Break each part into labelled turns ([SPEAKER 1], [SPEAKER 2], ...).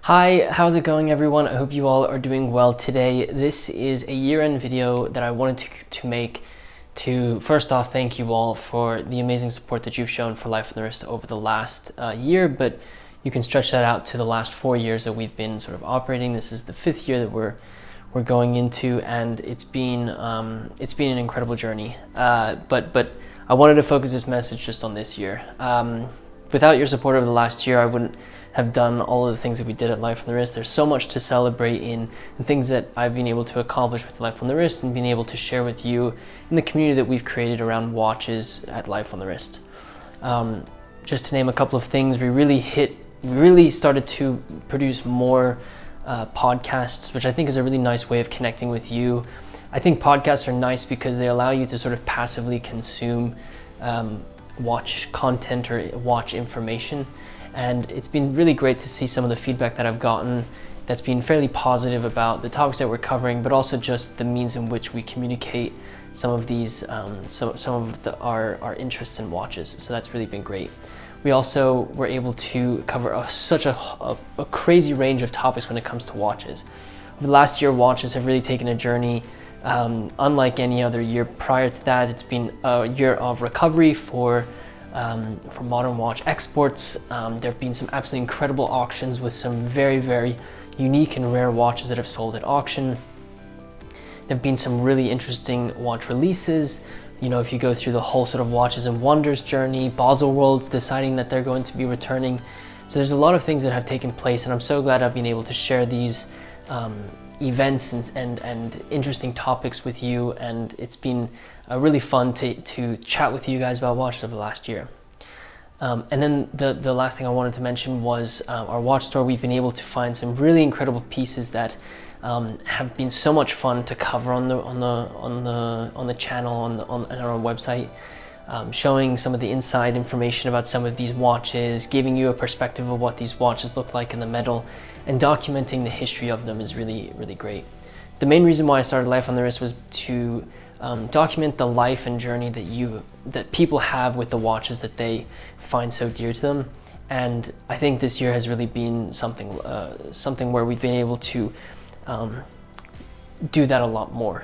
[SPEAKER 1] Hi, how's it going everyone? I hope you all are doing well today. This is a year-end video that I wanted to make to first off thank you all for the amazing support that you've shown for Life on the Wrist over the last year, but you can stretch that out to the last 4 years that we've been sort of operating. This is the 5th year that we're going into, and it's been an incredible journey. But I wanted to focus this message just on this year. Without your support over the last year, I wouldn't have done all of the things that we did at Life on the Wrist. There's so much to celebrate in the things that I've been able to accomplish with Life on the Wrist and being able to share with you in the community that we've created around watches at Life on the Wrist. Just to name a couple of things, we really started to produce more podcasts, which I think is a really nice way of connecting with you. I think podcasts are nice because they allow you to sort of passively consume watch content or watch information. And it's been really great to see some of the feedback that I've gotten that's been fairly positive about the topics that we're covering, but also just the means in which we communicate some of these, our interests in watches. So that's really been great. We also were able to cover such a crazy range of topics when it comes to watches. Over the last year, watches have really taken a journey unlike any other year prior to that. It's been a year of recovery for modern watch exports. There have been some absolutely incredible auctions with some very, very unique and rare watches that have sold at auction. There have been some really interesting watch releases. You know, if you go through the whole sort of Watches and Wonders journey, Baselworld deciding that they're going to be returning. So there's a lot of things that have taken place, and I'm so glad I've been able to share these events and interesting topics with you, and it's been really fun to chat with you guys about watches over the last year. And then the last thing I wanted to mention was our watch store. We've been able to find some really incredible pieces that have been so much fun to cover on the channel and on our website, showing some of the inside information about some of these watches, giving you a perspective of what these watches look like in the metal, and documenting the history of them is really, really great. The main reason why I started Life on the Wrist was to document the life and journey that people have with the watches that they find so dear to them. And I think this year has really been something where we've been able to do that a lot more.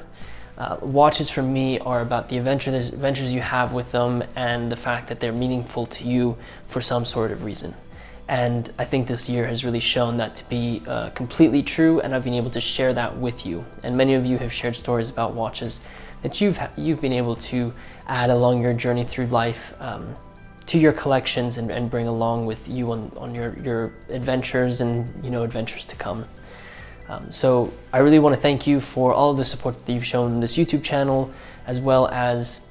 [SPEAKER 1] Watches for me are about the adventures you have with them and the fact that they're meaningful to you for some sort of reason. And I think this year has really shown that to be completely true, and I've been able to share that with you. And many of you have shared stories about watches that you've been able to add along your journey through life to your collections and bring along with you on your adventures and adventures to come. So I really want to thank you for all of the support that you've shown this YouTube channel, as well as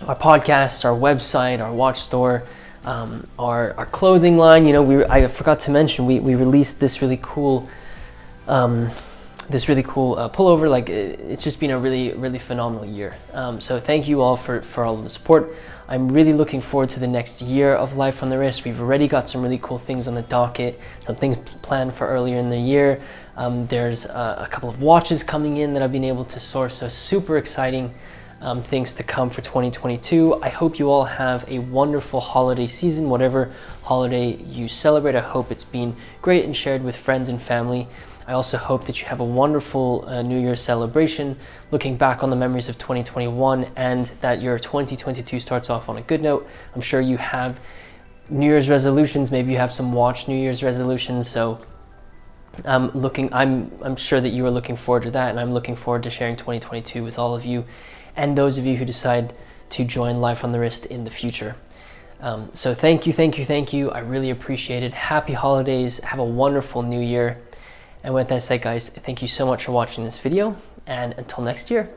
[SPEAKER 1] our podcasts, our website, our watch store, our clothing line. I forgot to mention we released this really cool pullover. Like, it's just been a really, really phenomenal year. So thank you all for all of the support. I'm really looking forward to the next year of Life on the Wrist. We've already got some really cool things on the docket, some things planned for earlier in the year. There's a couple of watches coming in that I've been able to source, so super exciting things to come for 2022. I hope you all have a wonderful holiday season, whatever holiday you celebrate. I hope it's been great and shared with friends and family. I also hope that you have a wonderful New Year's celebration, looking back on the memories of 2021, and that your 2022 starts off on a good note. I'm sure you have New Year's resolutions. Maybe you have some watch New Year's resolutions. So I'm sure that you are looking forward to that, and I'm looking forward to sharing 2022 with all of you and those of you who decide to join Life on the Wrist in the future. So thank you. I really appreciate it. Happy holidays. Have a wonderful new year. And with that said, guys, thank you so much for watching this video, and until next year.